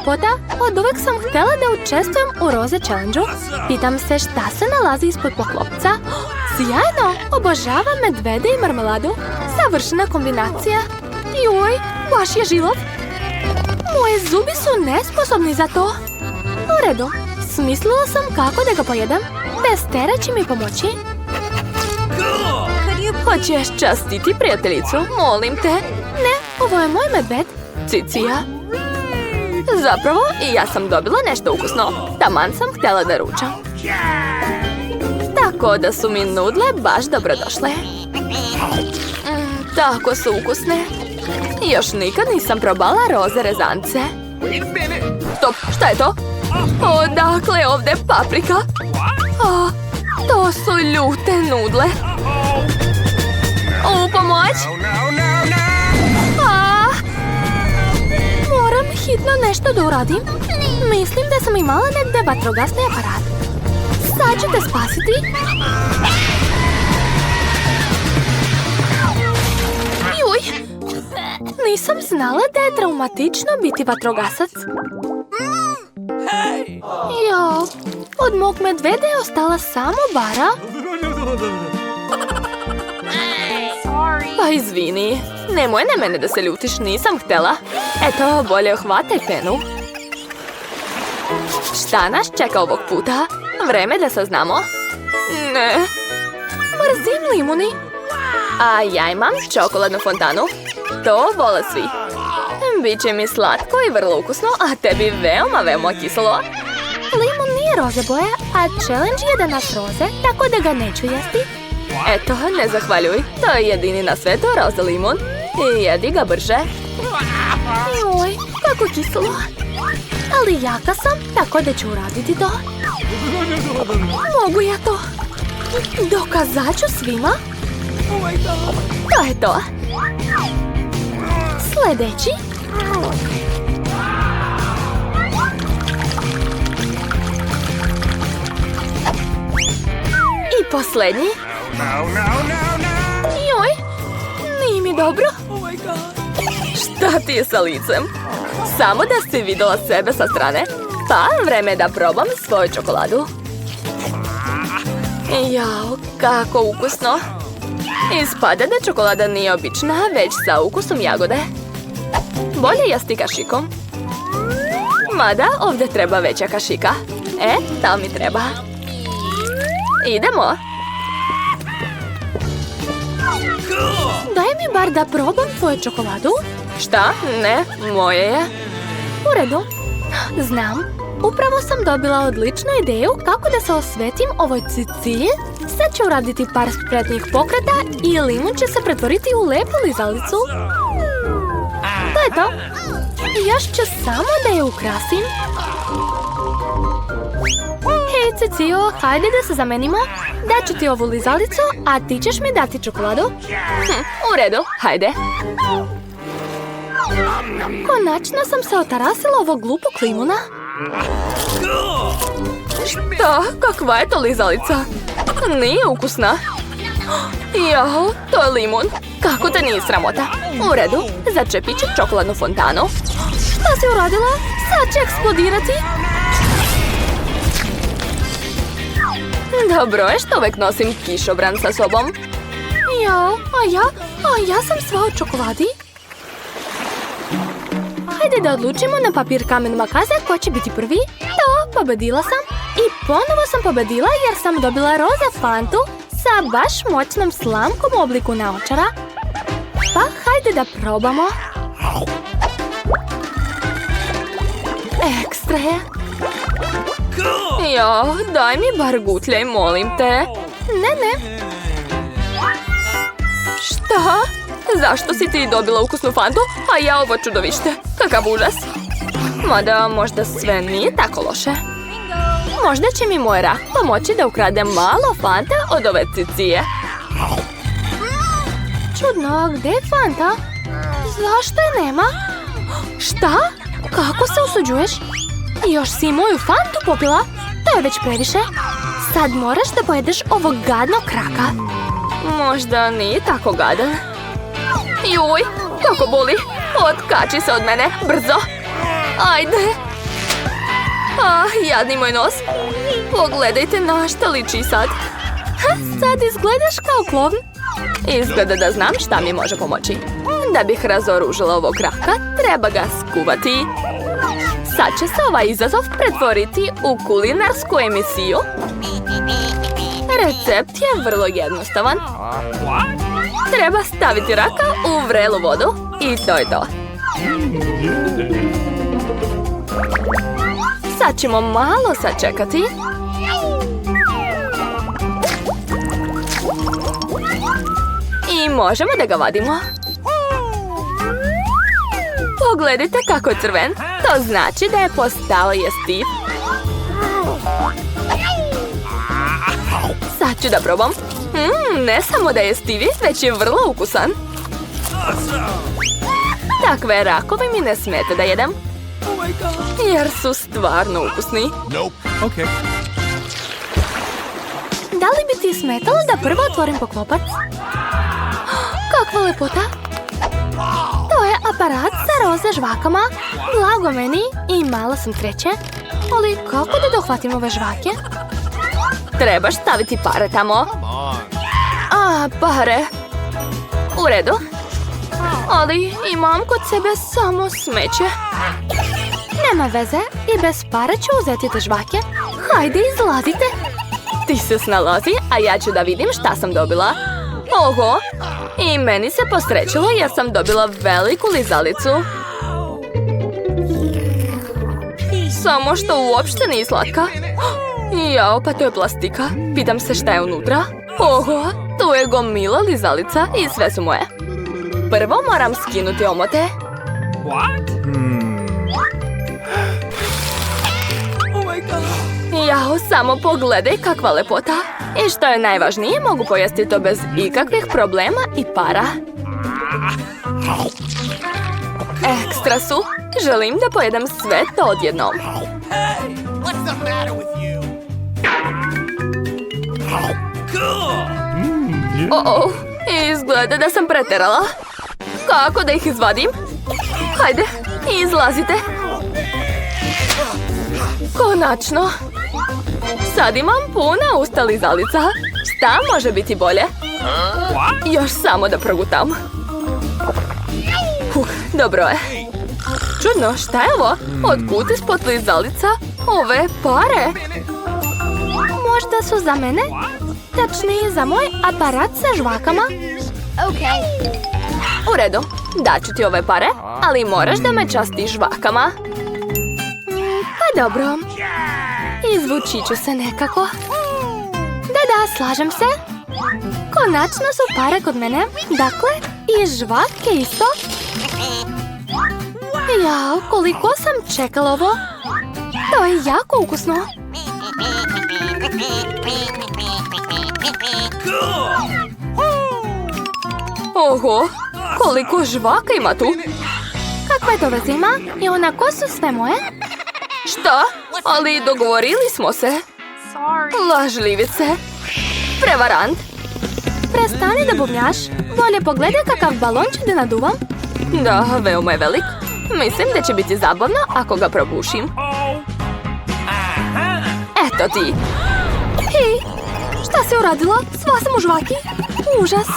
ljepota, od uvek sam htjela da učestvujem u Roze Challenge-u. Pitam se šta se nalazi ispod poklopca. Sjajno! Obožavam medvede i marmeladu. Savršena kombinacija. Joj, baš je žilov. Moje zubi su nesposobni za to. U redu, smislila sam kako da ga pojedem. Bez tere će mi pomoći. Hoćeš častiti prijateljicu, molim te. Ne, ovo je moj medved. Cicija. Zapravo, i ja sam dobila nešto ukusno. Taman sam htjela da ručam. Tako da su mi nudle baš dobrodošle. Tako su ukusne. Još nikad nisam probala roze rezance. Stop, šta je to? Odakle je ovdje paprika? To su ljute nudle. U pomoć! Moram hitno nešto da uradim. Mislim da sam imala negdje vatrogasni aparat. Sad ću te spasiti. Juj! Nisam znala da je traumatično biti vatrogasac. Jo, od mog medveda je ostala samo bara. Pa izvini, nemoj na mene da se ljutiš, nisam htjela. Eto, bolje ohvataj penu. Šta nas čeka ovog puta? Vreme da saznamo. Ne. Mrzim limuni. A ja imam čokoladnu fontanu. To vole svi. Biće mi slatko i vrlo ukusno, a tebi veoma kiselo. Limun nije roze boje, a challenge je da nas roze, tako da ga neću jesti. Eto, ne zahvaljuj. To je jedini na svetu roze limun. I jedi ga brže. Joj, kako kiselo. Ali jaka sam, tako da ću uraditi to. Mogu ja to. Dokazat ću svima. To je to. Sljedeći. I posljednji. Joj, nije mi dobro. Šta ti je sa licem? Samo da si vidjela sebe sa strane. Pa, vreme je da probam svoju čokoladu. Jao, kako ukusno. Ispada da čokolada nije obična, već sa ukusom jagode. Bolje jesti kašikom. Mada, ovdje treba veća kašika. Ta mi treba. Idemo. Daj mi bar da probam tvoju čokoladu. Šta? Ne, moje je. U redu. Znam, upravo sam dobila odličnu ideju kako da se osvetim ovoj Ciciji. Sad ću uraditi par spretnih pokreta i limun će se pretvoriti u lepu lizalicu. To je to. Još ću samo da je ukrasim. Hej, Cicio, hajde da se zamenimo. Daću ti ovu lizalicu, a ti ćeš mi dati čokoladu. U redu, hajde. Konačno sam se otarasila ovog glupog limuna. Šta? Kakva je to lizalica? Nije ukusna. Jao, to je limun. Kako te nije sramota? U redu, začepit ću čokoladnu fontanu. Šta si uradila? Sad će eksplodirati. Dobro je što uvek nosim kišobran sa sobom. Jao, a ja sam sva u čokoladi. Hajde da odlučimo na papir kamen makaze ko će biti prvi. To, pobedila sam. I ponovo sam pobedila jer sam dobila roza fantu sa baš moćnom slamkom u obliku naočara. Pa hajde da probamo. Ekstra je. Jo, daj mi bar gutljaj, molim te. Ne. Šta? Zašto si ti dobila ukusnu fantu, a ja ovo čudovište? Kakav užas. Mada možda sve nije tako loše. Možda će mi moj rak pomoći da ukradem malo fante od ove Cicije. Čudno, gdje je fanta? Zašto je nema? Šta? Kako se usuđuješ? Još si moju fantu popila? To je već previše. Sad moraš da pojedeš ovog gadnog kraka. Možda nije tako gadan. Juj, kako boli. Otkači se od mene, brzo. Ajde, Jadni moj nos. Pogledajte na šta liči sad. Sad izgledaš kao klovn. Izgleda da znam šta mi može pomoći. Da bih razoružila ovog raka, treba ga skuvati. Sad će se ovaj izazov pretvoriti u kulinarsku emisiju. Recept je vrlo jednostavan. Treba staviti raka u vrelu vodu i to je to. Sad ćemo malo sačekati. I možemo da ga vadimo. Pogledajte kako je crven. To znači da je postao jestiv. Sad ću da probam. Ne samo da je jestiv, već je vrlo ukusan. Takve rakove mi ne smete da jedem. Jer su stvarno ukusni. Da li bi ti smetalo da prvo otvorim poklopac? Kakva lepota! To je aparat sa roze žvakama. Blago meni i malo sam treće. Ali kako da dohvatim ove žvake? Trebaš staviti pare tamo. Pare. U redu. Ali imam kod sebe samo smeće. Nema veze, i bez para ću uzeti te žvake. Hajde, izlazite. Ti se snalazi, a ja ću da vidim šta sam dobila. Oho, i meni se posrećilo jer sam dobila veliku lizalicu. Samo što uopšte nije slatka. Jao, pa to je plastika. Pitam se šta je unutra. Oho, tu je gomila lizalica i sve su moje. Prvo moram skinuti omote. Jao, samo pogledaj kakva lepota. I što je najvažnije, mogu pojesti to bez ikakvih problema i para. Ekstra su. Želim da pojedem sve to odjednom. Izgleda da sam preterala. Kako da ih izvadim? Hajde, izlazite. Konačno. Sad imam puna usta lizalica. Šta može biti bolje? Još samo da progutam. Dobro je. Čudno, šta je ovo? Otkud ispod lizalica ove pare? Možda su za mene? Tačnije za moj aparat sa žvakama? U redu, daću ti ove pare, ali moraš da me častiš žvakama. Pa dobro. Izvući ću se nekako. Da, slažem se. Konačno su pare kod mene. Dakle, i žvake isto. Jao, koliko sam čekala ovo. To je jako ukusno. Oho, koliko žvaka ima tu. Kakva je to veze ima? I onako su sve moje? Šta? Ali dogovorili smo se. Lažljivice. Prevarant. Prestani da bubnjaš. Bolje pogledaj kakav balonček da naduvam. Da, veoma je velik. Mislim da će biti zabavno ako ga probušim. Eto ti. Hej, šta si uradila? Sva sam u žvaki. Užas.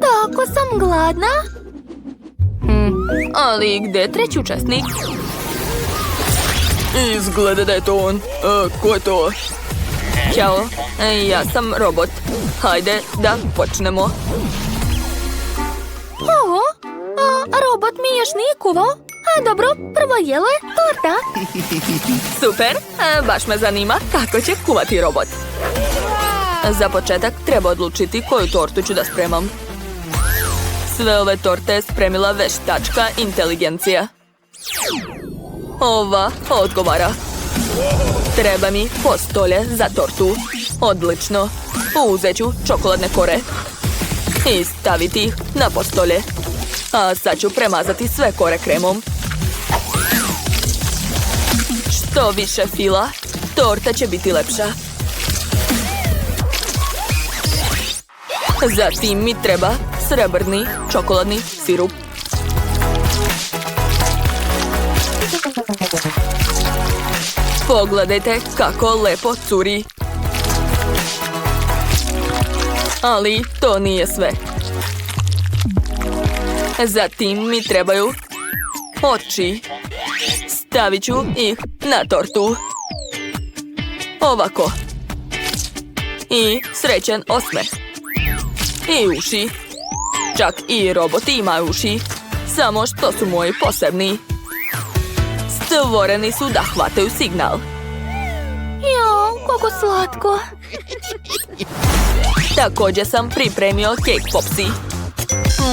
Tako sam gladna. Ali gde je treći učesnik? Izgleda da je to on. Ko je to? Ćao, ja sam robot. Hajde da počnemo. Robot mi još nije kuvao. Dobro, prvo jelo je torta. Super, baš me zanima kako će kuvati robot. Za početak treba odlučiti koju tortu ću da spremam. Sve ove torte je spremila veštačka inteligencija. Ova odgovara. Treba mi postolje za tortu. Odlično. Uzet ću čokoladne kore i staviti ih na postolje. A sad ću premazati sve kore kremom. Što više fila, torta će biti lepša. Zatim mi treba srebrni čokoladni sirup. Pogledajte kako lepo curi. Ali to nije sve. Zatim mi trebaju oči. Stavit ću ih na tortu. Ovako. I srećan osmeh. I uši. Čak i roboti imaju uši. Samo što su moji posebni. Stvoreni su da hvataju signal. Jao, kako slatko. Također sam pripremio cake popsi.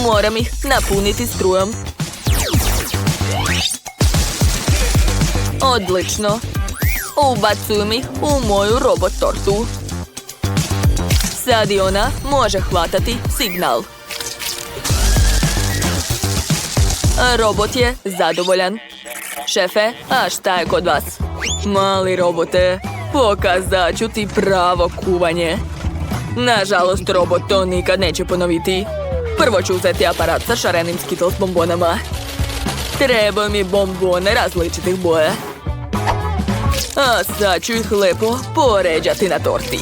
Moram ih napuniti strujom. Odlično. Ubacujem ih u moju robot tortu. Sad i ona može hvatati signal. Robot je zadovoljan. Šefe, a šta je kod vas? Mali robote, pokazat ću ti pravo kuvanje. Nažalost, robot to nikad neće ponoviti. Prvo ću uzeti aparat sa šarenim Skittles bombonama. Trebaju mi bombone različitih boja. A sad ću ih lepo poređati na torti.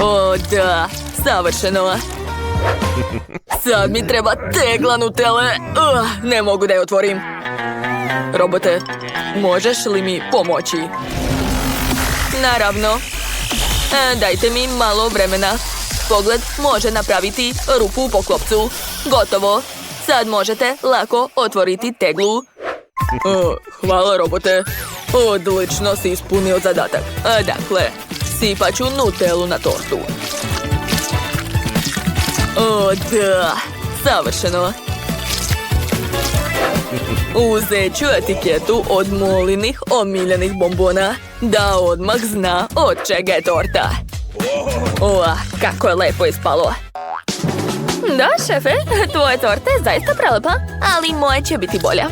O da, savršeno. Sad mi treba tegla Nutelle. Ne mogu da je otvorim. Robote, možeš li mi pomoći? Naravno. Dajte mi malo vremena. Pogled može napraviti rupu u poklopcu. Gotovo. Sad možete lako otvoriti teglu. Hvala, robote. Odlično si ispunio zadatak. Dakle, sipat ću Nutellu na tortu. O da, savršeno. Uzet ću etiketu od Molinih omiljenih bombona, da odmah zna od čega je torta. Kako je lepo ispalo. Da, šefe, tvoja torta je zaista prelepa, ali moja će biti bolja.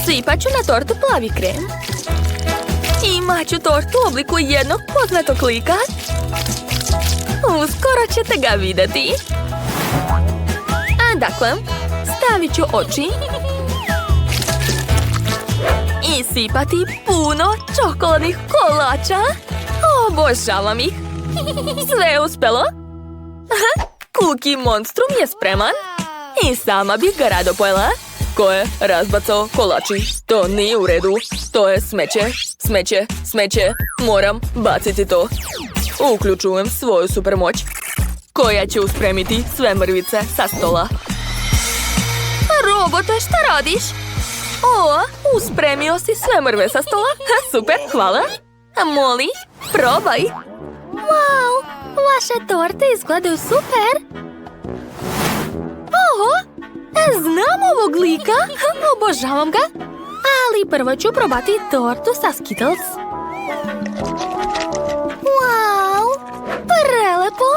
Sipat ću na tortu plavi krem. Imat ću tortu u obliku jednog poznatog lika. Uskoro ćete ga vidjeti. Dakle, stavit ću oči i sipati puno čokoladnih kolača. Obožavam ih. Sve je uspelo. Cookie Monstrum je spreman. I sama bih ga rado pojela. Ko je razbacao kolači? To nije u redu. To je smeće, smeće, smeće. Moram baciti to. Uključujem svoju supermoć, koja će uspremiti sve mrvice sa stola. Robote, šta radiš? Uspremio si sve mrve sa stola. Super, hvala. Molly, probaj. Wow, vaše torte izgledaju super. Znam ovog lika. Obožavam ga. Ali prvo ću probati tortu sa Skittles. Wow, prelepo.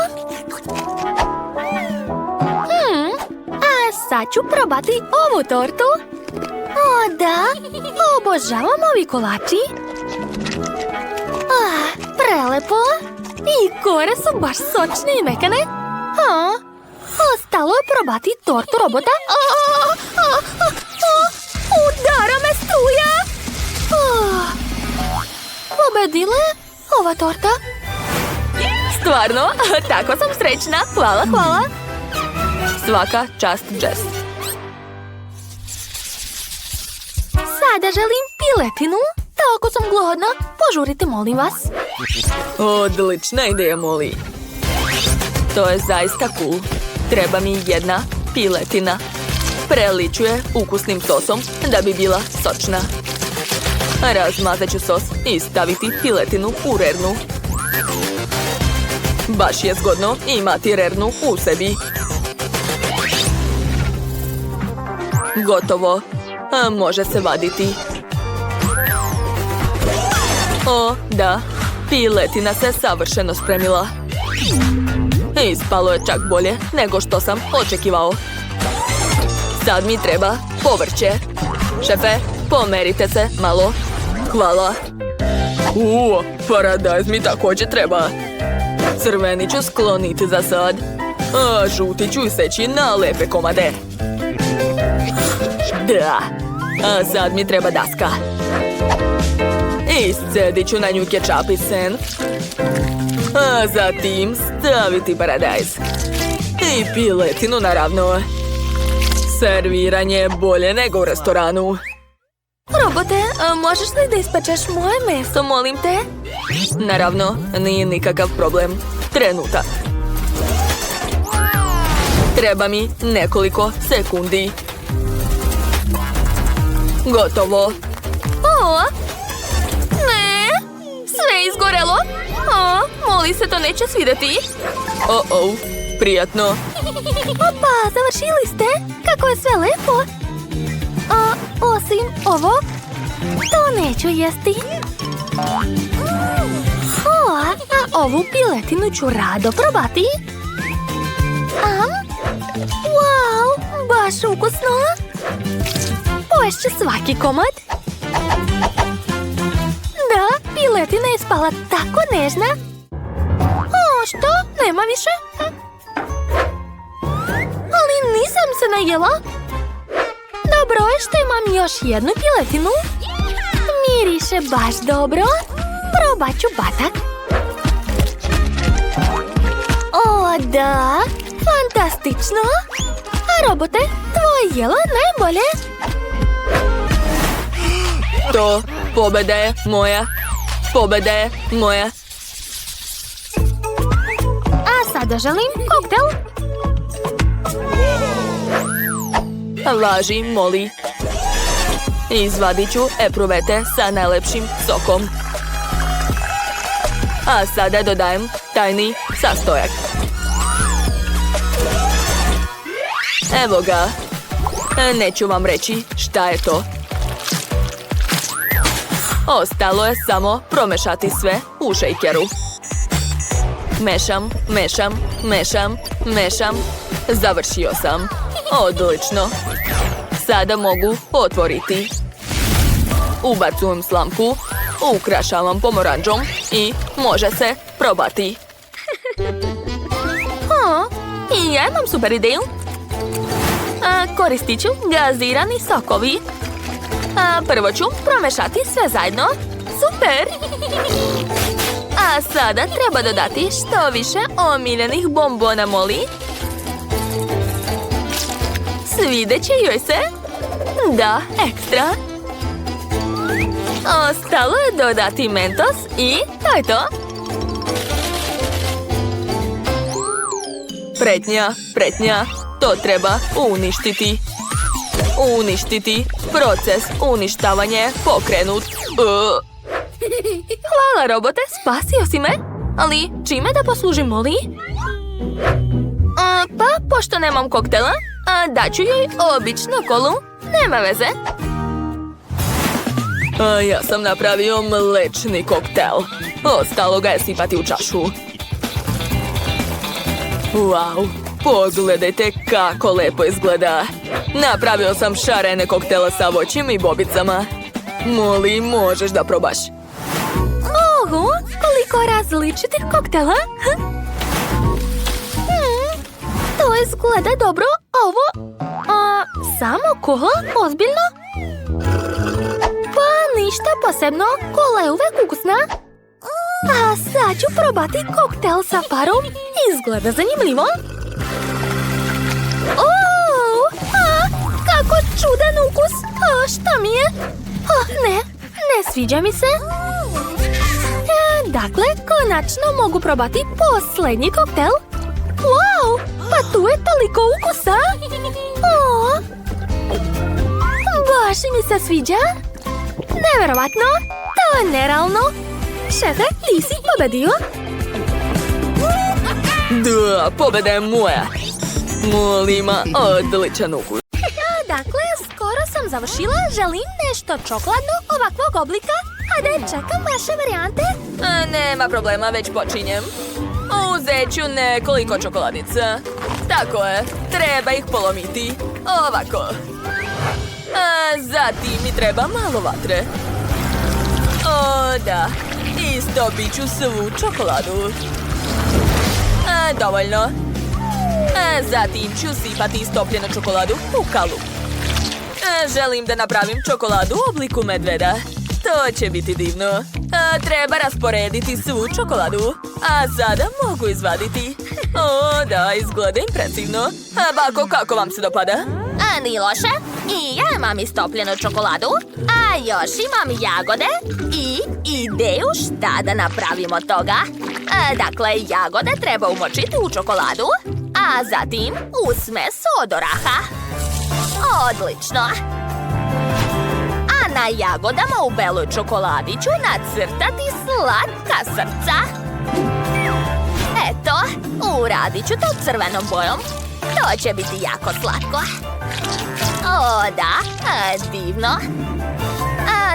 A sad ću probati ovu tortu. O da, obožavam ovi kolači. Prelepo. I kore su baš sočne i mekane. Ostalo je probati tortu robota. Udara me struja. Pobedila je ova torta. Stvarno, tako sam srećna. Hvala, hvala. Svaka čast, Jess. Sada želim piletinu. Tako sam gladna. Požurite, molim vas. Odlična ideja, Molly. To je zaista cool. Treba mi jedna piletina. Preliću je ukusnim sosom da bi bila sočna. Razmazat ću sos i staviti piletinu u rernu. Baš je zgodno imati rernu u sebi. Gotovo. Može se vaditi. O, da. Piletina se savršeno spremila. Ispalo je čak bolje nego što sam očekivao. Sad mi treba povrće. Šefe, pomerite se malo. Hvala. Paradajz mi također treba. Crveni ću skloniti za sad. A žuti ću iseći na lepe komade. Da. A sad mi treba daska. Iscedit ću na nju kečap i sen. A zatim staviti paradajz. I piletinu, naravno. Serviranje je bolje nego u restoranu. Robote, možeš li da ispečeš moje meso, molim te? Naravno, nije nikakav problem. Trenutak. Treba mi nekoliko sekundi. Gotovo. O, ne, sve izgorelo. O, moli se to neće svidjeti. O, prijatno. Opa, završili ste. Kako je sve lepo. Osim ovo, to neću jesti. A ovu piletinu ću rado probati. Wow, baš ukusno. Poješću svaki komad. Da, piletina je spala tako nežna. Što? Nema više? Ali nisam se najela. Dobro je što imam još jednu piletinu. Miriše baš dobro. Probat ću batak. O, da. Fantastično. A robote, tvoje jelo najbolje. To pobjeda je moja. Pobjeda je moja. A sada želim koktel. Važi, moli. Izvadit ću epruvete sa najlepšim sokom. A sada dodajem tajni sastojak. Evo ga. Neću vam reći šta je to. Ostalo je samo promešati sve u šejkeru. Mešam, mešam, mešam, mešam. Završio sam. Odlično. Sada mogu otvoriti. Ubacujem slamku, ukrašavam pomoranđom i može se probati. I ja imam super ideju. Koristit ću gazirani sokovi. Prvo ću promešati sve zajedno. Super! A sada treba dodati što više omiljenih bombona, moli. Svideće joj se? Da, ekstra. Ostalo je dodati mentos i to je to. Pretnja, pretnja. To treba uništiti. Uništiti. Proces uništavanja je pokrenut. Hvala, robote, spasio si me. Ali čime da poslužim, moli? Pa, pošto nemam koktela, daću joj običnu kolu. Nema veze. Ja sam napravio mlečni koktel. Ostalo ga je sipati u čašu. Wow, pogledajte kako lepo izgleda. Napravio sam šarene koktele sa voćem i bobicama. Moli, možeš da probaš. Oho, koliko različitih koktela. To izgleda dobro. Ovo? Samo kola? Ozbiljno? Pa ništa posebno. Kola je uvek ukusna. A sad ću probati koktel sa parom. Izgleda zanimljivo. Kako čudan ukus. Šta mi je? Ne sviđa mi se. Dakle, konačno mogu probati posljednji koktel. Wow, pa tu je toliko ukusa. Baš mi se sviđa. Neverovatno, to je nerealno. Šefe, ti si pobedio. Da, pobeda je moja. Moli ima odličan ukus. Dakle, skoro sam završila. Želim nešto čokoladno ovakvog oblika. Hajde, čekam vaše varijante. Nema problema, već počinjem. Uzet ću nekoliko čokoladica. Tako je, treba ih polomiti. Ovako. Zatim mi treba malo vatre. Da, istopit ću svu čokoladu. Dovoljno. Zatim ću sipati istopljenu čokoladu u kalup. Želim da napravim čokoladu u obliku medveda. To će biti divno. Treba rasporediti svu čokoladu. A sada mogu izvaditi. O, da, izgleda impresivno. Bako, kako vam se dopada? Ni loše. I ja imam istopljenu čokoladu. A još imam jagode. I ideju šta da napravimo od toga. Dakle, jagode treba umočiti u čokoladu. A zatim u smes od oraha. Odlično. A na jagodama u beloj čokoladi ću nacrtati slatka srca. Eto, uradit ću to crvenom bojom. To će biti jako slatko. O, da, divno.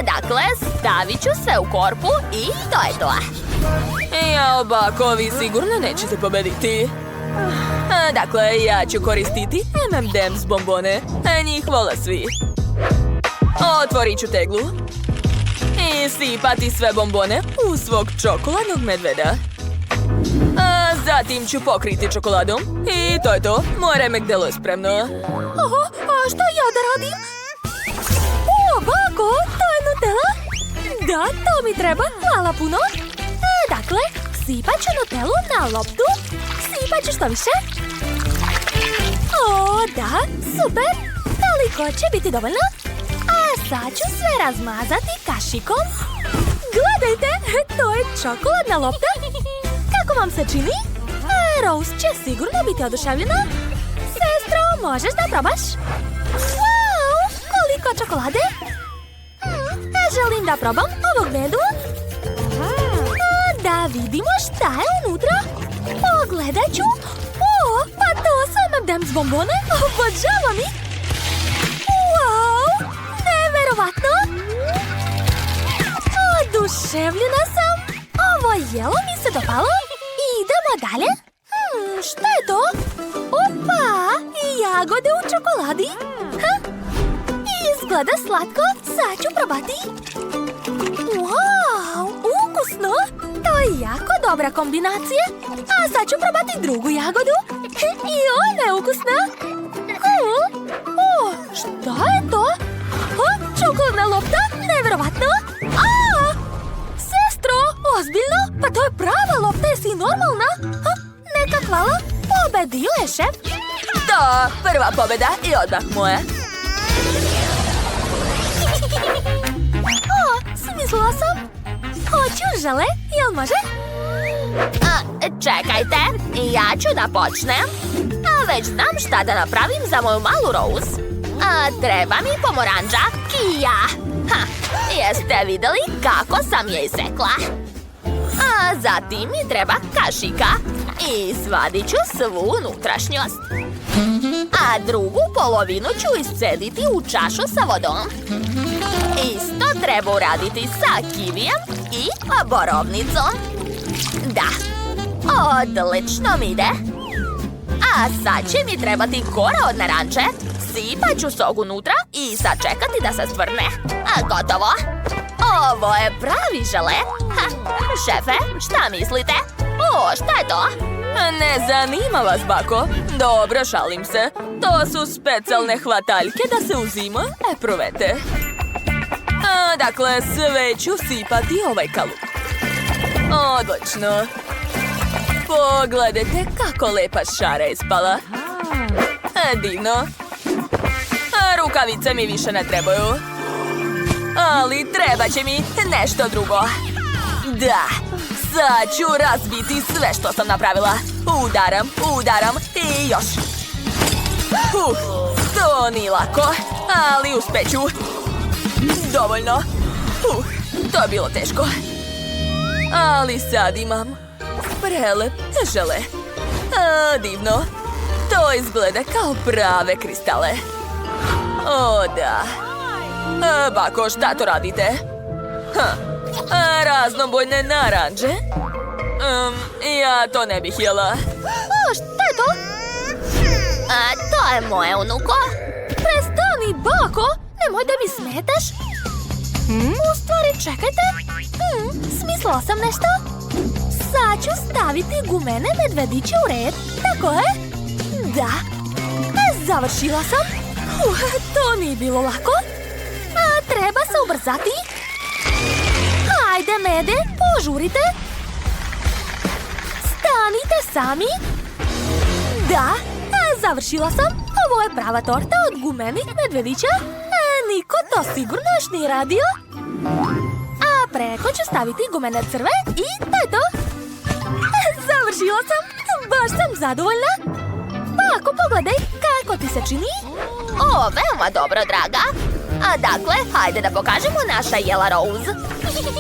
Dakle, stavit ću sve u korpu i to je to. Jao, bako, vi sigurno nećete pobediti. Dakle, ja ću koristiti M&M's bombone. Njih vole svi. Otvorit ću teglu. I sipati sve bombone u svog čokoladnog medveda. Zatim ću pokriti čokoladom. I to je to. Moje remek delo je spremno. Oho, a šta ja da radim? O, bako, to je Nutella? Da, to mi treba, hvala puno. Dakle, sipat ću Nutellu na loptu. Sipat ću što više. O, da, super. Toliko će biti dovoljno. A sad ću sve razmazati kašikom. Gledajte, to je čokoladna lopta. Kako vam se čini? Rose će sigurno biti oduševljena. Sestro, možeš da probaš? Wow, koliko čokolade. Želim da probam ovog medu. Da vidimo šta je unutra. Pogledat ću. O, pa to su M&M's bombone. Obožavam ih. Wow, neverovatno. Oduševljena sam. Ovo jelo mi se dopalo. Idemo dalje. Šta je to? Opa, jagode u čokoladi. Izgleda slatko, sad ću probati. Wow, ukusno. To je jako dobra kombinacija. A sad ću probati drugu jagodu. I ona je ukusna. O, šta je to? Čokoladna lopta, neverovatno. Sestro, ozbiljno? Pa to je prava lopta, jesi normalna? Neka hvala, pobedio je šef. Da, prva pobeda i odmah moja. Smislila sam. Hoću žele, jel može? Čekajte, ja ću da počnem. Već znam šta da napravim za moju malu Rose. Treba mi pomoranđa Kija. Jeste vidjeli kako sam je isekla? Zatim mi treba kašika. I svadit ću svu unutrašnjost. A drugu polovinu ću iscediti u čašu sa vodom. Isto treba uraditi sa kivijem i borovnicom. Da, odlično mi ide. A sad će mi trebati kora od naranče. Sipat ću sok unutra i sačekati da se stvrne. Gotovo. Ovo je pravi žele. Šefe, šta mislite? O, šta je to? Ne zanima vas, bako. Dobro, šalim se. To su specijalne hvataljke da se uzima. Provete. Dakle, sve ću sipati ovaj kalup. Odlično. Pogledajte kako lepa šara je ispala. Divno. Rukavice mi više ne trebaju. Ali treba će mi nešto drugo. Da, sad ću razbiti sve što sam napravila. Udaram i još. To nije lako, ali uspeću. Dovoljno. To je bilo teško. Ali sad imam prelep žele. Divno. To izgleda kao prave kristale. O, da. Bako, šta to radite? Raznobojne naranđe? Ja to ne bih jela. Šta je to? To je moje, unuko. Prestani, bako. Nemoj da mi smetaš. U stvari, čekajte. Smislila sam nešto. Sad ću staviti gumene medvediće u red. Tako je? Da. Završila sam. To nije bilo lako. Treba se ubrzati. Hajde, Mede, požurite. Stanite sami. Da, završila sam. Ovo je prava torta od gumenih medvedića. Niko to sigurno još nije radio. A preko ću staviti gumene crve i to je to. Završila sam. Baš sam zadovoljna. Pa ako pogledaj kako ti se čini. O, veoma dobro, draga. A dakle, hajde da pokažemo naša jela Rose.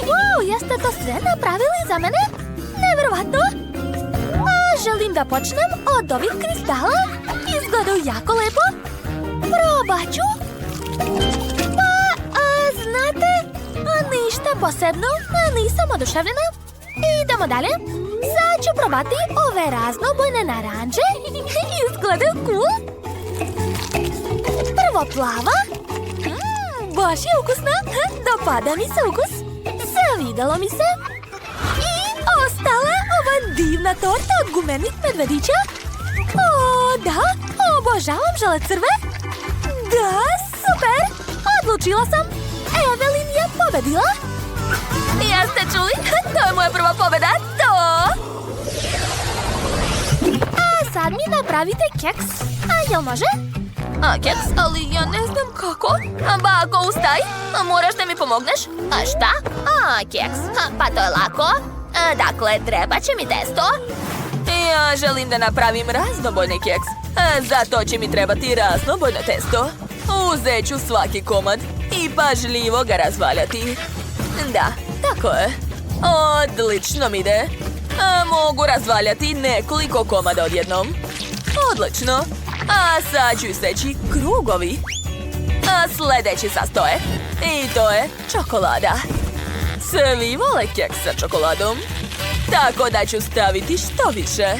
Wow, jeste to sve napravili za mene? Nevjerovatno. A želim da počnem od ovih kristala. Izgledaju jako lepo. Probat ću. Pa, znate, ništa posebno. Nisam oduševljena. Idemo dalje. Sad ću probati ove raznobojne naranđe. Izgledaju cool. Prvo plava. Baš je ukusna. Dopada mi se ukus. Svidelo mi se. I ostala ova divna torta od gumenih medvedića. O, da. Obožavam žele crve. Da, super. Odlučila sam. Evelyn je pobedila. Jeste čuli? To je moja prva pobeda. To. A sad mi napravite keks. A jel može? Keks, ali ja ne znam kako. Bako, ustaj. Moraš da mi pomogneš. A šta? Keks. Pa to je lako. Dakle, treba će mi testo. Ja želim da napravim raznobojni keks. Za to će mi trebati raznobojno testo. Uzet ću svaki komad i pažljivo ga razvaljati. Da, tako je. Odlično mi ide. Mogu razvaljati nekoliko komada odjednom. Odlično. A sad ću iseći krugovi. Sljedeći sastoje. I to je čokolada. Svi vole keks sa čokoladom. Tako da ću staviti što više.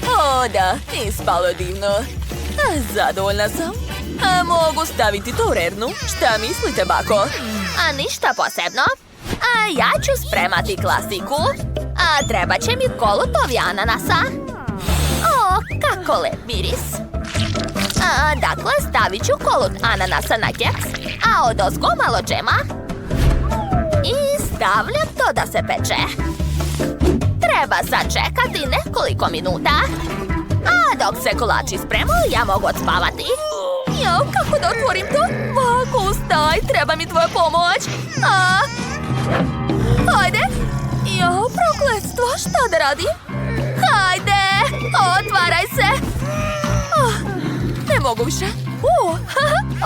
O da, ispalo je divno. Zadovoljna sam. Mogu staviti to u rernu. Šta mislite, bako? Ništa posebno. Ja ću spremati klasiku. Treba će mi kolutovi ananasa. O, kako lep miris. Dakle, stavit ću kolut ananasa na keks, a odozgo malo džema. I stavljam to da se peče. Treba sačekati nekoliko minuta. A dok se kolači spremaju, ja mogu odspavati. Jo, kako da otvorim to? Bako, ustaj, treba mi tvoja pomoć. Hajde. Jo, prokletstvo, šta da radim? Hajde, otvaraj se. Ne mogu više.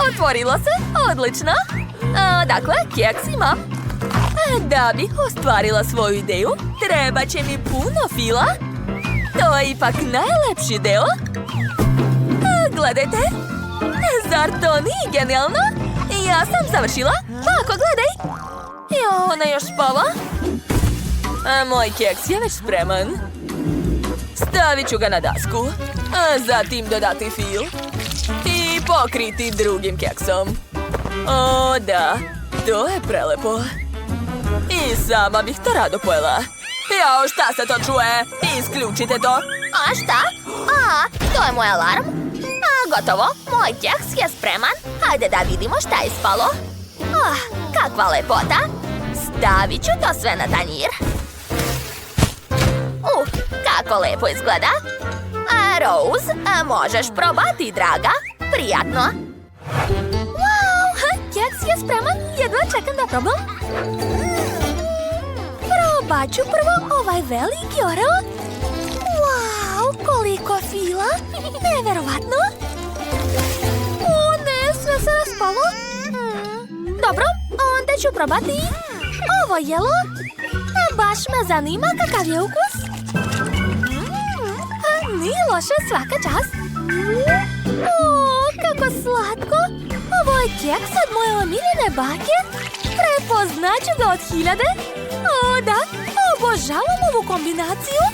Otvorilo se, odlično. Dakle, keks imam. Da bih ostvarila svoju ideju, treba će mi puno fila. To je ipak najlepši deo. Gledajte. Zar to nije genijalno? Ja sam završila. Bako, gledaj. Jo, ona još spava. Moj keks je već spreman. Stavit ću ga na dasku. Zatim dodati fil. I pokriti drugim keksom. O, da. To je prelepo. I sama bih to rado pojela. Jao, šta se to čuje? Isključite to. A šta? To je moj alarm. Gotovo. Moj keks je spreman. Hajde da vidimo šta je ispalo. Kakva lepota. Stavit ću to sve na tanjir. Kako lepo izgleda. Rose, možeš probati, draga. Prijatno. Wow, keks je spreman. Jedva čekam da probam. Probat ću prvo ovaj veliki oreo. Wow, koliko fila. Neverovatno. O ne, sve se raspalo. Dobro, onda ću probati ovo jelo. Baš me zanima kakav je ukus. Nije loše, svaka čast. O, kako slatko. Ovo je keks od moje omiljene bake. Prepoznaću ga od 1000. O, da, obožavam ovu kombinaciju.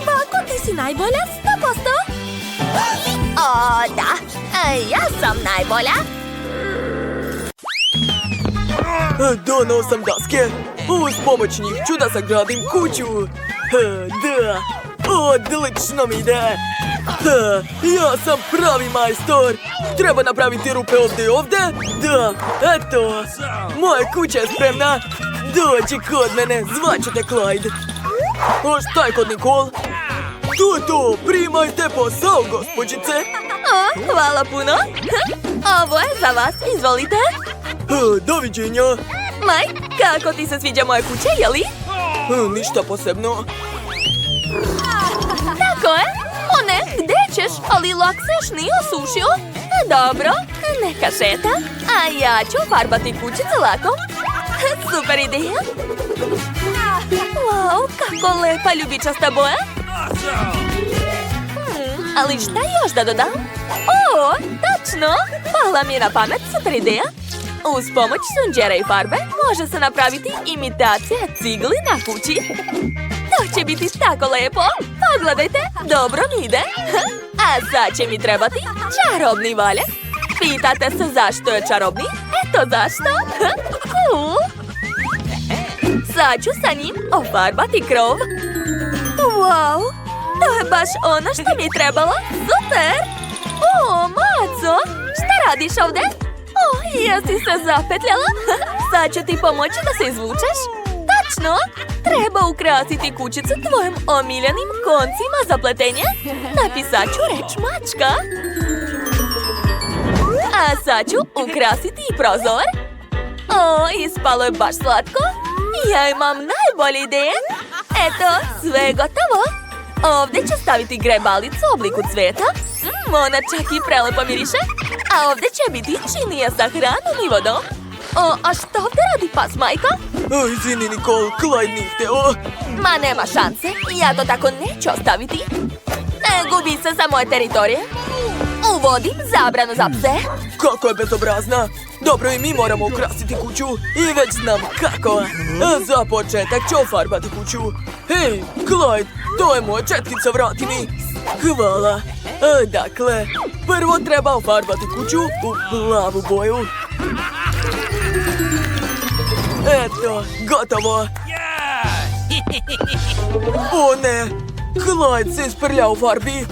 Bako, ti si najbolja, 100%. O, da, ja sam najbolja. Donao sam daske. Uz pomoć njih ću da sagradim kuću. Da, odlično mi ide. Ja sam pravi majstor. Treba napraviti rupe ovdje i ovdje. Da, eto. Moja kuća je spremna. Dođi kod mene, zvaću te Clyde. O, šta je kod Nicole? To, primajte posao, gospođice. O, hvala puno. Ovo je za vas, izvolite. Doviđenja. Mike, kako ti se sviđa moja kuća, jeli? Ništa posebno. Tako je. O ne, gdje ćeš? Ali lak se još nije osušio. Dobro, neka šeta. A ja ću farbati kućice lakom. Super ideja. Wow, kako lepa ljubičasta boja. Ali šta još da dodam? O, tačno! Pala mi je na pamet, super ideja. Uz pomoć sunđera i farbe može se napraviti imitacija cigli na kući. To će biti tako lepo. Pogledajte, dobro mi ide. A sad će mi trebati čarobni valjak. Pitate se zašto je čarobni? Eto zašto. Cool. Sad ću sa njim ofarbati krov. Wow, to je baš ono što mi je trebalo. Super. O, Maco, šta radiš ovdje? O, jesi se zapetljala? Sad ću ti pomoći da se izvučeš. Tačno, treba ukrasiti kućicu tvojim omiljenim koncima za pletenje. Napisat ću reč mačka. A sad ću ukrasiti i prozor. O, ispalo je baš slatko. Ja imam najbolje ideje. Eto, sve je gotovo. Ovdje ću staviti grebalicu u obliku cveta. Ona čak i prelepo miriše. A ovdje će biti činija sa hranom i vodom. O, a što ovdje radi pas, majka? Izvini, Nicole, Clyde nije hteo. Ma nema šanse, ja to tako neću ostaviti. Ne gubi se sa moje teritorije. Uvodim zabranu za pse. Kako je bezobrazna. Dobro, i mi moramo ukrasiti kuću. I već znam kako. Za početak ću ofarbati kuću. Hej, Clyde, to je moja četkica, vrati mi. Hvala. Dakle, prvo treba ofarbati kuću u plavu boju. Eto, gotovo. O ne, Clyde se isprlja u farbi.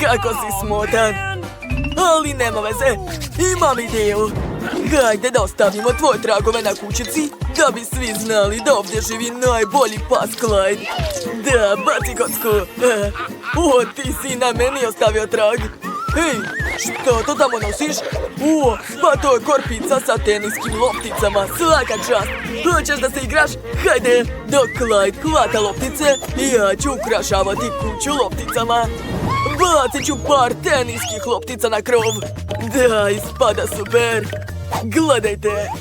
Kako si smotan. Ali nema veze, imam ideju. Hajde da ostavimo tvoje tragove na kućici, da bi svi znali da ovdje živi najbolji pas Clyde. Da, baci kocku. O, ti si na meni ostavio trag. Hej, što to tamo nosiš? O, pa to je korpica sa teniskim lopticama, svaka čast. Hoćeš da se igraš? Hajde, dok Clyde hvata loptice, ja ću ukrašavati kuću lopticama. Bacit ću par teniskih loptica na krov. Da, ispada super. Gledajte.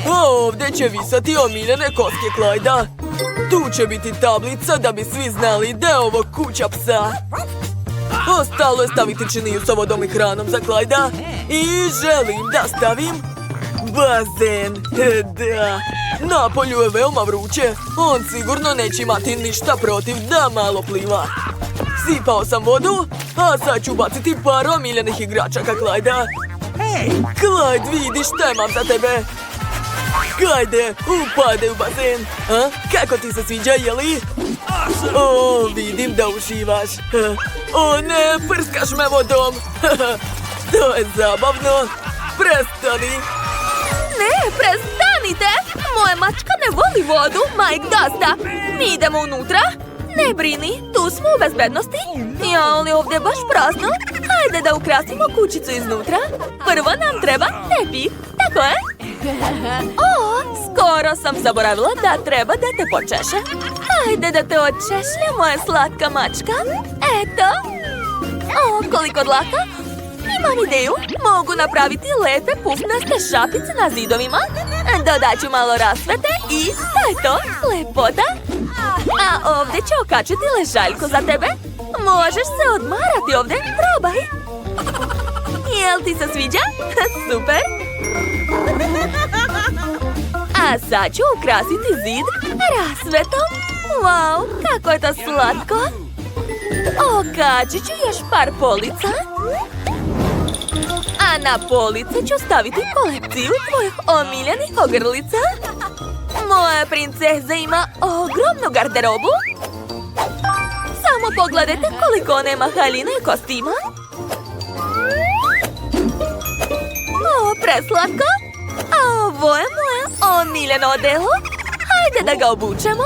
Ovdje će visati omiljene koske Clyda. Tu će biti tablica da bi svi znali da je ovo kuća psa. Ostalo je staviti činiju sa vodom i hranom za Clyda. I želim da stavim bazen. Da. Napolju je veoma vruće. On sigurno neće imati ništa protiv da malo pliva. Sipao sam vodu, a sad ću baciti par omiljenih igračaka Clyda. Clyde, vidi šta imam za tebe. Hajde, upadaj u bazen. Kako ti se sviđa, jeli? O, vidim da uživaš. O ne, prskaš me vodom. To je zabavno. Prestani. Ne, prestanite! Moja mačka ne voli vodu, Mike, dosta. Mi idemo unutra. Ne brini, tu smo u bezbednosti. Ja, ali ovdje je baš prazno. Hajde da ukrasimo kućicu iznutra. Prvo nam treba tepih, tako je? O, skoro sam zaboravila da treba da te počeše. Hajde da te očešlja, moja slatka mačka. Eto. O, koliko dlaka. Imam ideju, mogu napraviti lepe pufnaste šapice na zidovima. Dodat ću malo rasvete i to je to, lepota. A ovdje ću okačiti ležaljku za tebe. Možeš se odmarati ovdje, probaj. Jel ti se sviđa? Super. A sad ću ukrasiti zid rasvetom. Wow, kako je to slatko. Okačit ću još par polica. A na police ću staviti kolekciju tvojih omiljenih ogrlica. Moja princeza ima ogromnu garderobu. Samo pogledajte koliko nema haljina i kostima. O, preslatko. A ovo je moje omiljeno odelo. Hajde da ga obučemo.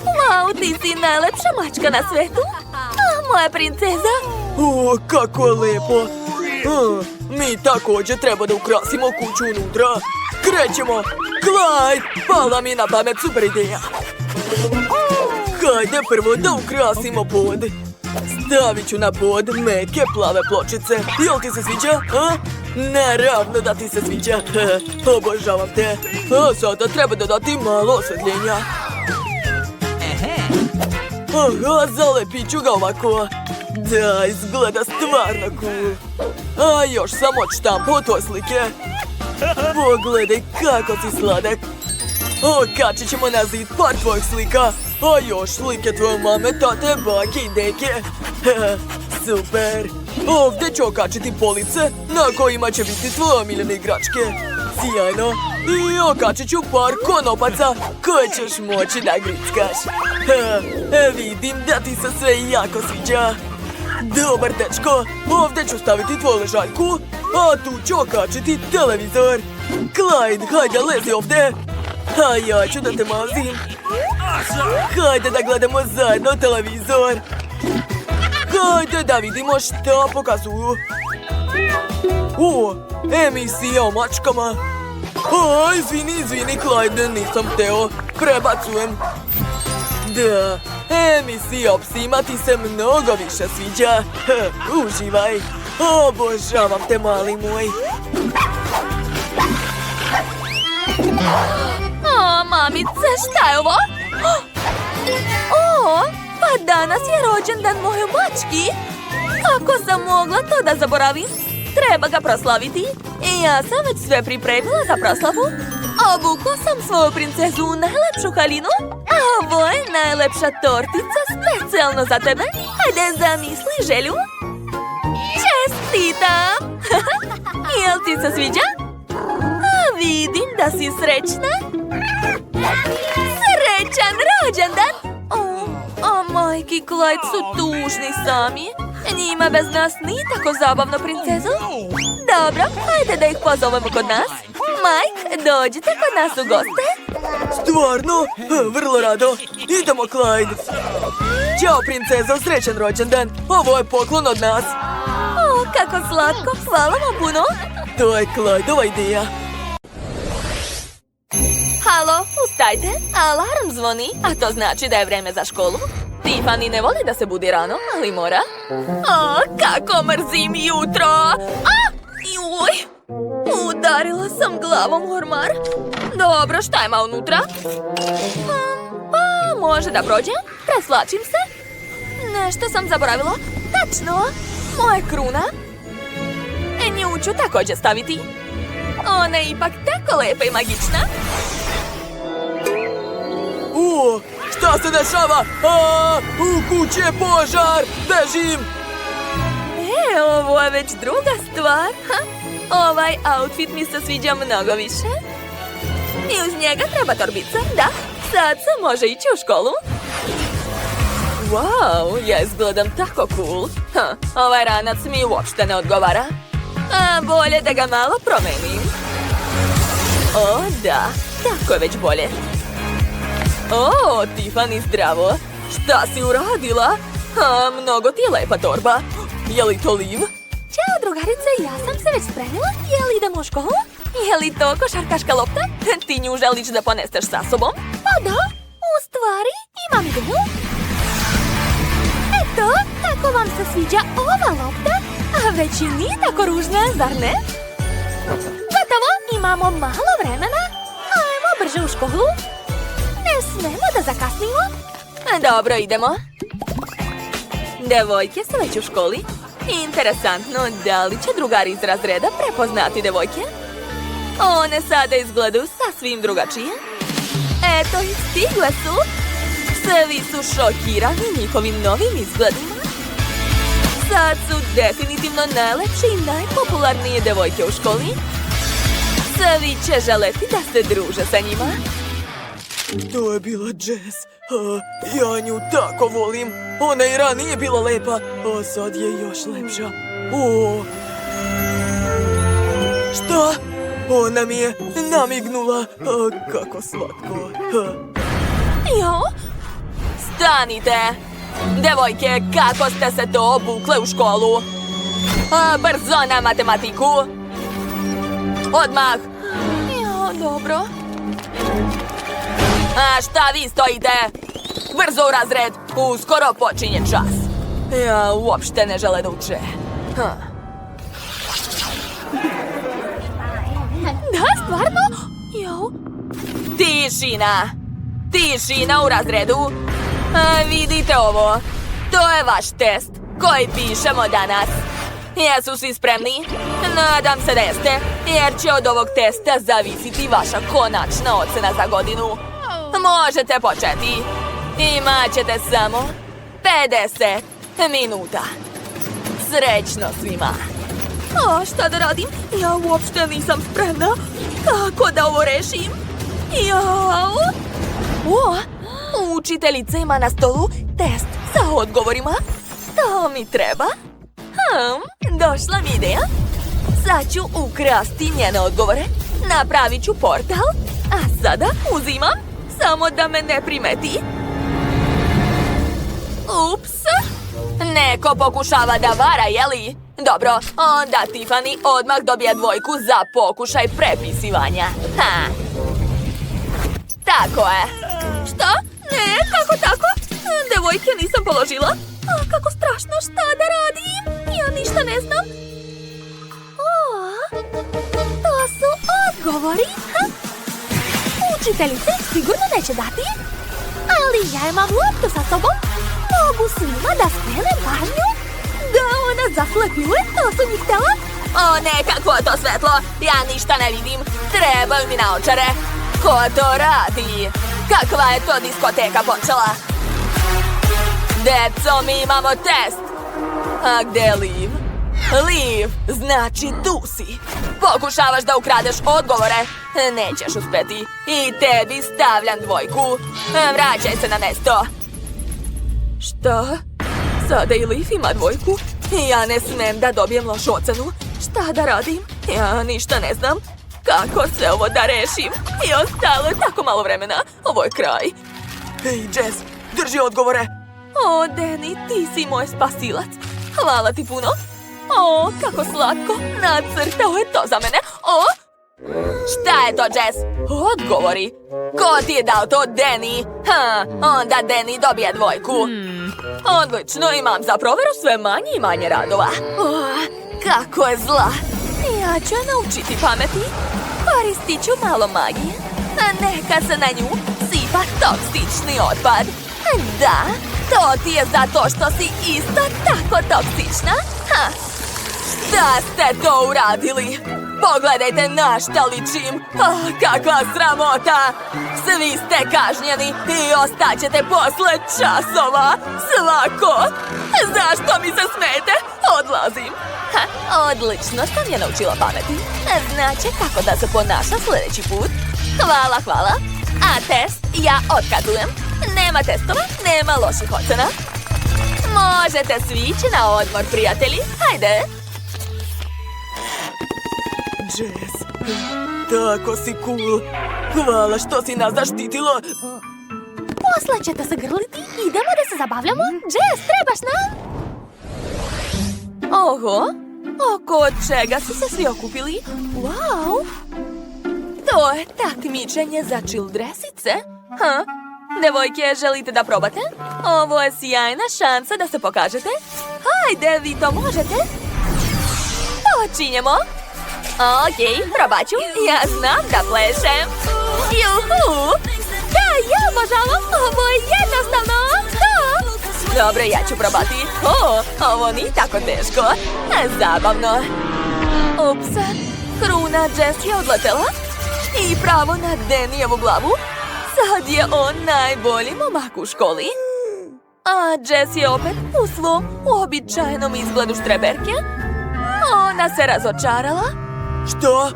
Wow, ti si najlepša mačka na svetu. A, moja princeza. O, kako je lepo. Mi također treba da ukrasimo kuću unutra. Krećemo. Clyde, pala mi na pamet super ideja. Hajde prvo da ukrasimo pod. Stavit ću na pod meke plave pločice. Jel ti se sviđa? Naravno da ti se sviđa. Obožavam te. A sada treba dodati malo osvetljenja. Aha, zalepit ću ga ovako. Da, izgleda stvarno cool. A još sam odštampao tvoje slike. Pogledaj kako si sladak. Okačit ćemo na zid par tvojih slika. A još slike tvoje mame, tate, bake i deke. Super. Ovdje ću okačiti police na kojima će biti tvoje omiljene igračke. Sjajno. I okačit ću par konopaca koje ćeš moći da grickaš. Vidim da ti se sve jako sviđa. Dobar dečko, ovdje ću staviti tvoju ležaljku, a tu ću okačiti televizor. Clyde, hajde lezi ovdje. A ja ću da te mazim. Hajde da gledamo zajedno televizor. Hajde da vidimo što pokazuju. O, emisija o mačkama. O, izvini, Clyde, nisam teo. Prebacujem. Da, emisija o psima ti se mnogo više sviđa. Uživaj. Obožavam te, mali moj. O, mamice, šta je ovo? O, pa danas je rođendan moje mački. Kako sam mogla to da zaboravim? Treba ga proslaviti. I ja sam već sve pripremila za proslavu. Obukla sam svoju princezu u najlepšu haljinu. A ovo je najlepša tortica specijalno za tebe. Hajde, zamisli želju. Čestitam! Jel ti se sviđa? A vidim da si srećna. Srećan rođendan! O, majki, Clyde su tužni sami. Njima bez nas nije tako zabavno, princezo. Dobro, hajde da ih pozovemo kod nas. Mike, dođite kod nas u goste. Stvarno? Vrlo rado. Idemo, Clyde. Ćao, princezo, srećan rođendan. Ovo je poklon od nas. O, kako slatko, hvala vam puno. To je Clydeova ideja. Halo, ustajte, alarm zvoni, a to znači da je vreme za školu. Tiffany ne voli da se budi rano, ali mora. O, kako mrzim jutro! A, juj! Udarila sam glavom u ormar. Dobro, šta ima unutra? Pa, može da prođe. Preslačim se. Nešto sam zaboravila. Tačno, moja kruna. Nju ću također staviti. Ona je ipak tako lepa i magična. Šta se dešava? U kući je požar! Bežim! Ovo je već druga stvar. Ovaj outfit mi se sviđa mnogo više. I uz njega treba torbica, da. Sad se može ići u školu. Wow, ja izgledam tako cool. Ovaj ranac mi uopšte ne odgovara. A bolje da ga malo promenim. O, da, tako je već bolje. O, Tiffany, zdravo. Šta si uradila? Mnogo ti je lepa torba. Je li to Liv? Ćao, drugarice, ja sam se već spremila. Je li idemo u školu? Je li to košarkaška lopta? Ti nju želiš da ponesteš sa sobom? Pa da, u stvari imam ideju. Eto, tako vam se sviđa ova lopta? A već i nije tako ružna, zar ne? Gotovo, imamo malo vremena. Ajmo brže u školu. Ne smemo da zakasnimo. Dobro, idemo. Devojke su već u školi. Interesantno, da li će drugari iz razreda prepoznati devojke? One sada izgledaju sasvim drugačije. Eto ih, stigle su. Svi su šokirani njihovim novim izgledima. Sad su definitivno najlepše i najpopularnije devojke u školi. Svi će želeti da se druže sa njima. To je bila Jess. Ja nju tako volim. Ona i ranije bila lepa, a sad je još lepša. Šta? Ona mi je namignula. Kako slatko. Jo? Stanite! Devojke, kako ste se to obukle u školu? Brzo na matematiku! Odmah! Jo, dobro. A šta vi stojite? Brzo u razred! Uskoro počinje čas. Ja uopšte ne žele da uče. Da, stvarno? Jo. Tišina! Tišina u razredu! Vidite ovo. To je vaš test koji pišemo danas. Jesu svi spremni? Nadam se da jeste, jer će od ovog testa zavisiti vaša konačna ocena za godinu. Možete početi. Imaćete samo 50 minuta. Srećno svima. A šta da radim? Ja uopšte nisam spremna. Kako da ovo rešim? Jao! Učiteljica ima na stolu test sa odgovorima. To mi treba. Došla mi ideja. Sad ću ukrasti njene odgovore. Napravit ću portal. A sada uzimam. Samo da me ne primeti. Ups. Neko pokušava da vara, jeli? Dobro, onda Tiffany odmah dobija dvojku za pokušaj prepisivanja. Tako je. Šta? Ne, kako tako? Devojke nisam položila. Kako strašno, šta da radim? Ja ništa ne znam. To su odgovori. Učiteljice sigurno neće dati. Ali ja imam loptu sa sobom. Mogu svima da skrenem pažnju. Da ona zaslepljuje, to su mi htjela. O ne, kakvo je to svetlo. Ja ništa ne vidim. Trebaju mi naočare. Ko to radi? Kakva je to diskoteka počela? Deco, mi imamo test. A gde je Liv? Liv, znači tu si. Pokušavaš da ukradeš odgovore. Nećeš uspeti. I tebi stavljam dvojku. Vraćaj se na mesto. Šta? Sada i Liv ima dvojku. Ja ne smem da dobijem lošu ocenu. Šta da radim? Ja ništa ne znam. Kako sve ovo da rešim? I ostalo je tako malo vremena. Ovo je kraj. Hej, Jess, drži odgovore. O, Danny, ti si moj spasilac. Hvala ti puno. O, kako slatko. Nacrtao je to za mene. O! Šta je to, Jess? Odgovori. Ko ti je dao to, Danny? Onda Danny dobija dvojku. Odlično, imam za proveru sve manje i manje radova. Kako je zla. Ja ću naučiti pameti. Koristit ću malo magije. Neka se na nju sipa toksični otpad. Da, to ti je zato što si isto tako toksična. Šta ste to uradili? Pogledajte na šta ličim. Kakva sramota. Svi ste kažnjeni i ostaćete posle časova. Svako. Zašto mi se smete? Odlazim. Odlično sam je naučila pameti. Znaće kako da se ponaša sljedeći put. Hvala, hvala. A test ja otkazujem. Nema testova, nema loših ocena. Možete svi ići na odmor, prijatelji. Hajde. Jess, tako si cool. Hvala što si nas zaštitila. Posle ćete se grliti, idemo da se zabavljamo. Jess, trebaš nam? Oho, oko čega su se svi okupili? Wow! To je takmičenje za childresice? Devojke, želite da probate? Ovo je sjajna šansa da se pokažete. Hajde, vi to možete. Počinjemo. Okej, probat ću. Ja znam da plešem. Juhu! Da, ja obožavam. Ovo je jednostavno. Da. Dobro, ja ću probati. Ovo nije tako teško. Zabavno. Ups, kruna Jess je odletela. I pravo na Danny-evu glavu. Sad je on najbolji momak u školi. A Jess je opet u svom uobičajenom izgledu štreberke. Ona se razočarala. Što?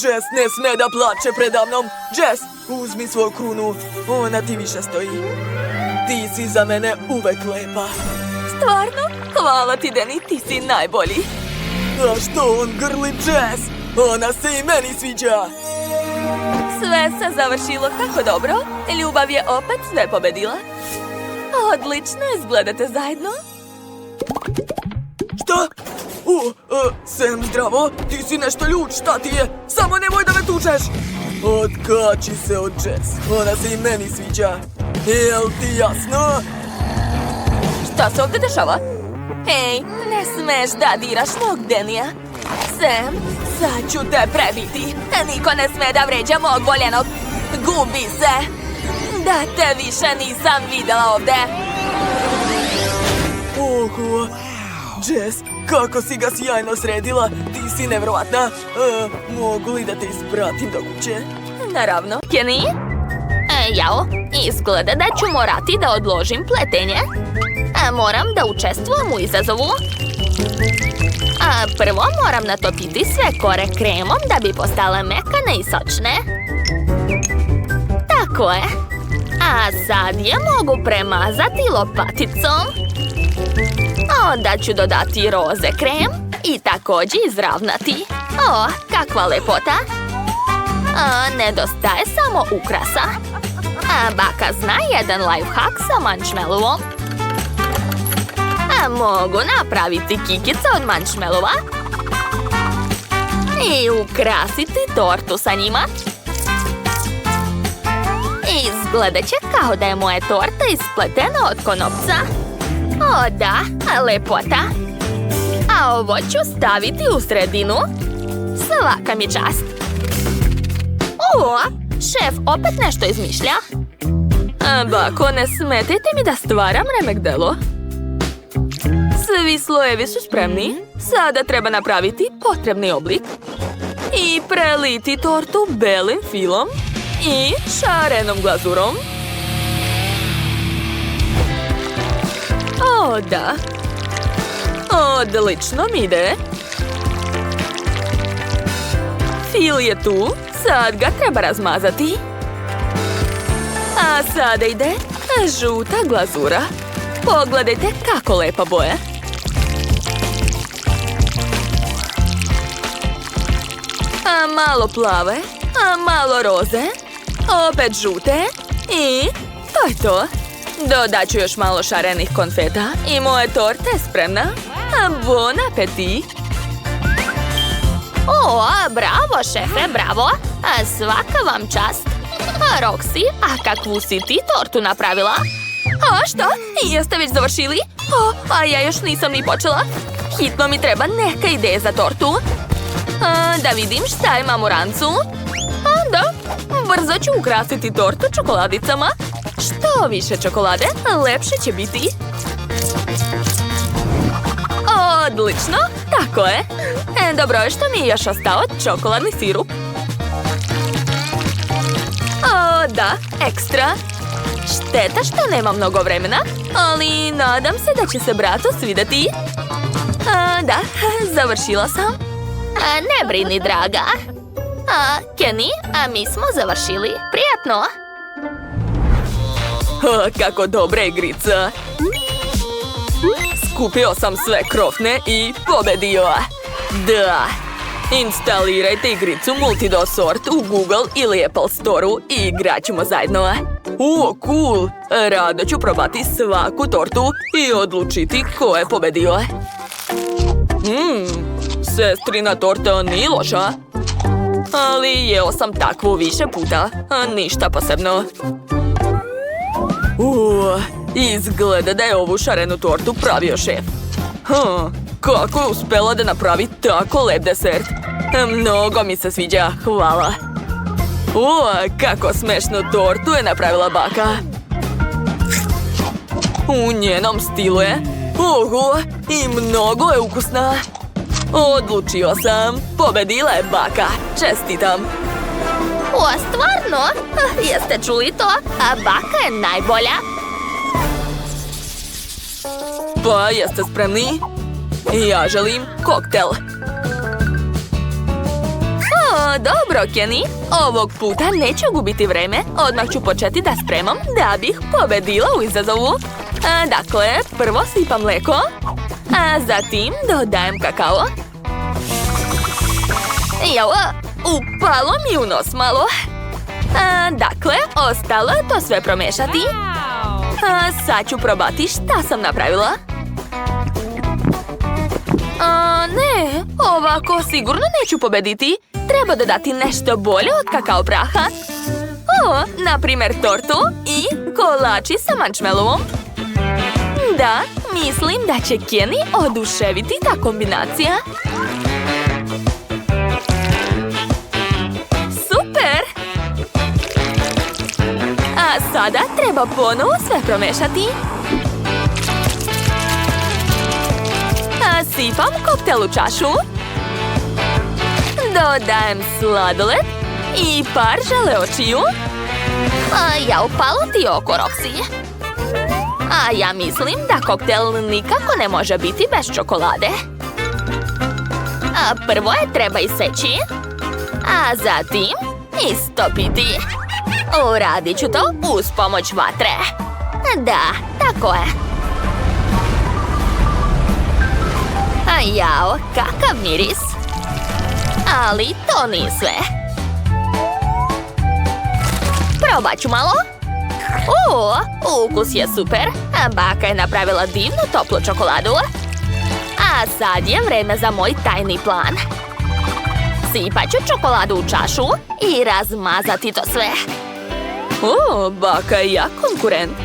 Jess ne sme da plače predamnom. Jess, uzmi svoju krunu. Ona ti više stoji. Ti si za mene uvek lepa. Stvarno? Hvala ti, Deni, ti si najbolji. A što on grli Jess? Ona se i meni sviđa. Sve se završilo tako dobro. Ljubav je opet sve pobedila. Odlično, izgledate zajedno. Šta? Sam, zdravo? Ti si nešto ljud, šta ti je? Samo nemoj da me tučeš! Otkači se od Jess. Ona se i meni sviđa. Jel ti jasno? Šta se ovdje dešava? Ej, ne smeš da diraš mog Denija. Sam, sad ću te prebiti. Niko ne sme da vređa mog voljenog. Gubi se. Da te više nisam videla ovdje. Oho, Jess, kako si ga sjajno sredila. Ti si nevrovatna. Mogu li da te ispratim do kuće? Naravno. Kenny? Jao, izgleda da ću morati da odložim pletenje. Moram da učestvujem u izazovu. Prvo moram natopiti sve kore kremom da bi postale mekane i sočne. Tako je. A sad je mogu premazati lopaticom. Onda ću dodati roze krem i također izravnati. O, kakva lepota! Nedostaje samo ukrasa. Baka zna jedan lifehack sa marshmallowom. Mogu napraviti kikice od marshmallova i ukrasiti tortu sa njima. Izgledat će kao da je moja torta ispletena od konopca. O da, lepota. A ovo ću staviti u sredinu. Svaka mi čast. O, šef opet nešto izmišlja. Bako, ne smetajte mi da stvaram remek delo. Svi slojevi su spremni. Sada treba napraviti potrebni oblik. I preliti tortu belim filom i šarenom glazurom. O, da. Odlično mi ide. Fil je tu. Sad ga treba razmazati. A sada ide žuta glazura. Pogledajte kako lepa boja. A malo plave, a malo roze, opet žute i to je to. Dodat ću još malo šarenih konfeta i moja torta je spremna. Bon appetit! O, bravo, šefe, bravo! Svaka vam čast! Roxy, a kakvu si ti tortu napravila? A šta? Jeste već završili? A ja još nisam ni počela. Hitno mi treba neka ideja za tortu. Da vidim šta imam u rancu. Da, brzo ću ukrasiti tortu čokoladicama. Što više čokolade, lepše će biti. Odlično, tako je. Dobro je što mi je još ostao čokoladni sirup. O, da, ekstra. Šteta što nema mnogo vremena, ali nadam se da će se bratu svidjeti. Da, završila sam. Ne brini, draga. Kenny, mi smo završili. Prijatno. Kako dobra igrica. Skupio sam sve krofne i pobedio. Da. Instalirajte igricu Multidos Sort u Google ili Apple Store-u i igrat ćemo zajedno. Cool! Rado ću probati svaku tortu i odlučiti ko je pobedio. Sestrina torta nije loša. Ali jeo sam takvu više puta. Ništa posebno. Izgleda da je ovu šarenu tortu pravio šef. Kako je uspela da napravi tako lep desert. Mnogo mi se sviđa, hvala. Kako smešnu tortu je napravila baka. U njenom stilu je. Oho, i mnogo je ukusna. Odlučio sam. Pobedila je baka. Čestitam. O, stvarno? Jeste čuli to? A baka je najbolja. Pa, jeste spremni? Ja želim koktel. Dobro, Kenny. Ovog puta neću gubiti vreme. Odmah ću početi da spremam da bih pobedila u izazovu. Dakle, prvo sipam mleko, a zatim dodajem kakao. Jao, upalo mi u nos malo. Dakle, ostalo je to sve promešati. Sad ću probati šta sam napravila. Ne, ovako sigurno neću pobediti. Treba dodati nešto bolje od kakao praha. Na primjer tortu i kolači sa marshmallowom. Da, mislim da će Kenny oduševiti ta kombinacija. Super! A sada treba ponovo sve promešati. Sipam koktel u čašu. Dodajem sladoled i par žele očiju. Ja upalo ti oko, Roxy. A ja mislim da koktel nikako ne može biti bez čokolade. Prvo je treba iseći, a zatim istopiti. Uradit ću to uz pomoć vatre. Da, tako je. Jao, kakav miris. Ali to nije sve. Probat ću malo. Ukus je super. Baka je napravila divnu toplu čokoladu. A sad je vreme za moj tajni plan. Sipat ću čokoladu u čašu i razmazati to sve. Baka je jak konkurent.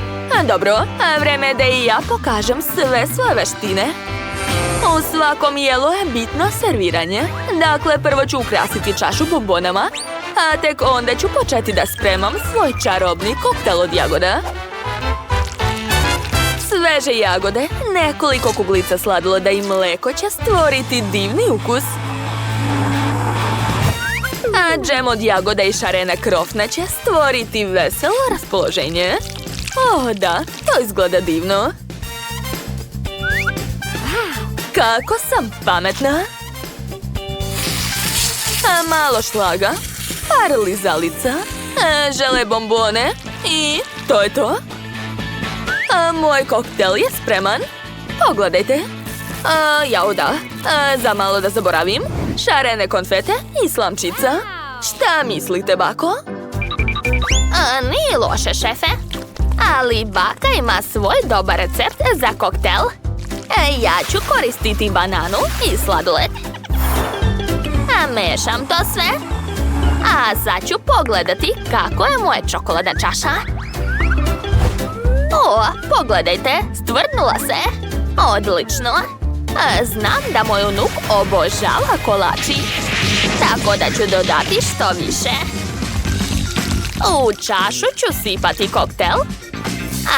Dobro, vreme je da i ja pokažem sve svoje veštine. U svakom jelu je bitno serviranje. Dakle, prvo ću ukrasiti čašu bombonama, a tek onda ću početi da spremam svoj čarobni koktel od jagoda. Sveže jagode, nekoliko kuglica sladoleda i mleko će stvoriti divni ukus. A džem od jagoda i šarene krofne će stvoriti veselo raspoloženje. Da, to izgleda divno. Kako sam pametna. Malo šlaga, par lizalica, žele bombone i to je to. Moj koktel je spreman. Pogledajte. Jao da, za malo da zaboravim. Šarene konfete i slamčica. Šta mislite, bako? Nije loše, šefe. Ali baka ima svoj dobar recept za koktel. Ja ću koristiti bananu i sladoled. Mešam to sve. A sad ću pogledati kako je moja čokoladna čaša. Pogledajte, stvrdnula se. Odlično. Znam da moj unuk obožava kolači. Tako da ću dodati što više. U čašu ću sipati koktel,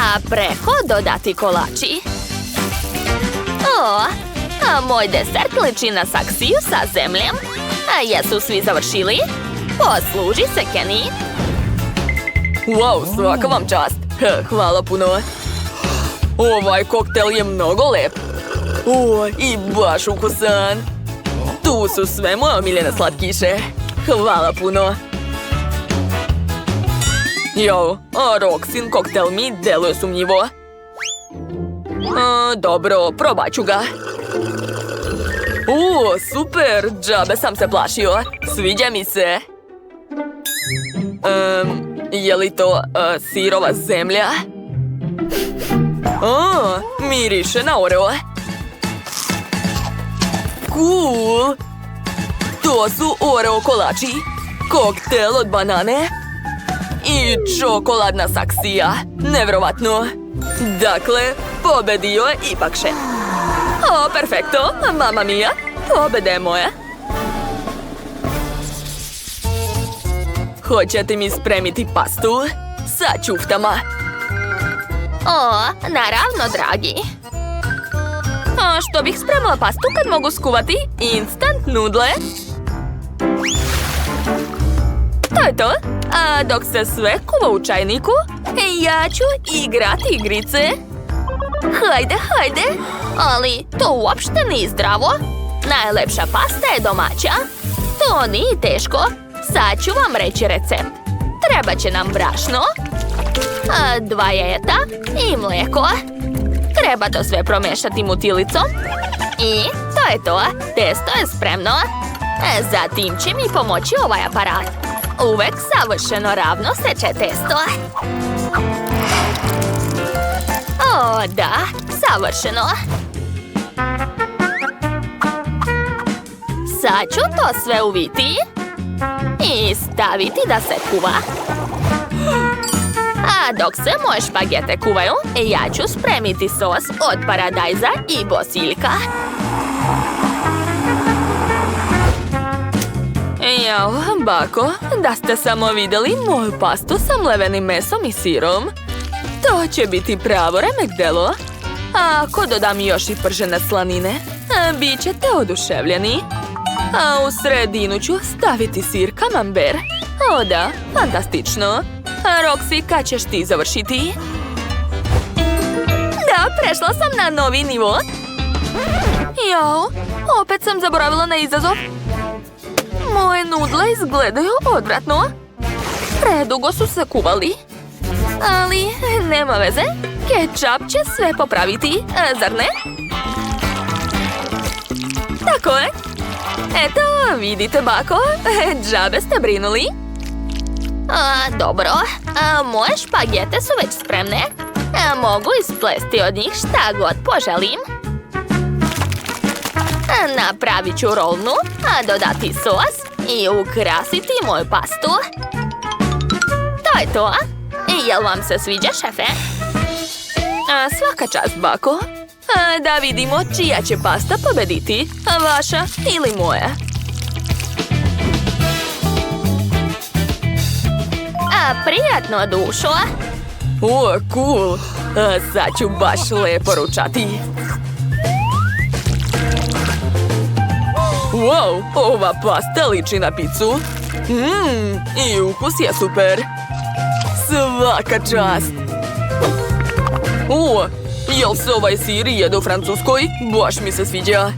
a preko dodati kolači. Moj desert liči na saksiju sa zemljom. Jesu svi završili? Posluži se, Kenny. Wow, svaka vam čast. Hvala puno. Ovaj koktel je mnogo lep. I baš ukusan. Tu su sve moje omiljene slatkiše. Hvala puno. Roxin koktel mi deluje sumnjivo. Dobro, probat ću ga. Super, džabe sam se plašio. Sviđa mi se. Je li to sirova zemlja? Miriše na Oreo. Cool. To su Oreo kolači. Koktel od banane. I čokoladna saksija. Nevjerovatno. Dakle, pobedio je ipak šef. Perfekto, mama mia. Pobeda je moja. Hoćete mi spremiti pastu? Sa ćuftama. Naravno, dragi. Što bih spremila pastu kad mogu skuvati instant nudle? To je to. A dok se sve kuva u čajniku, ja ću igrati igrice. Hajde, hajde. Ali to uopšte nije zdravo. Najlepša pasta je domaća. To nije teško. Sad ću vam reći recept. Treba će nam brašno, 2 jajeta i mlijeko. Treba to sve promešati mutilicom. I to je to. Testo je spremno. Zatim će mi pomoći ovaj aparat. Uvek savršeno ravno seče testo. O, da, savršeno. Sad ću to sve uviti i staviti da se kuva. A dok se moje špagete kuvaju, ja ću spremiti sos od paradajza i bosiljka. Jao, bako, da ste samo vidjeli moju pastu sa mlevenim mesom i sirom. To će biti pravo remek delo. A ako dodam još i pržene slanine, bit ćete oduševljeni. A u sredinu ću staviti sir camembert. O da, fantastično. Roxy, kad ćeš ti završiti? Da, prešla sam na novi nivo. Jao, opet sam zaboravila na izazov. Moje nudle izgledaju odvratno. Predugo su se kuvali. Ali nema veze, kečap će sve popraviti, zar ne? Tako je. Eto, vidite, bako, džabe ste brinuli. Dobro, moje špagete su već spremne. Mogu isplesti od njih šta god poželim. Napravit ću rolnu, dodati sos i ukrasiti moju pastu. To je to. Jel vam se sviđa, šefe? Svaka čast, bako. Da vidimo čija će pasta pobediti, vaša ili moja. Prijatno, dušo. O, cool. Sad ću baš lepo ručati. Wow, ova pasta liči na picu. I ukus je super. Svaka čast. O, jel se ovaj sir jede u Francuskoj? Baš mi se sviđa.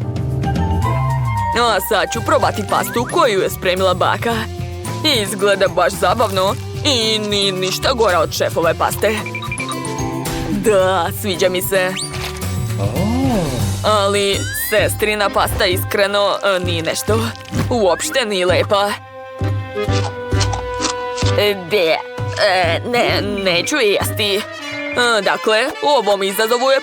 A sad ću probati pastu koju je spremila baka. Izgleda baš zabavno i ni ništa gora od šefove paste. Da, sviđa mi se. Ali sestrina pasta iskreno nije nešto. Uopšte nije lepa. Neću je jesti. Dakle, u ovom izazovu je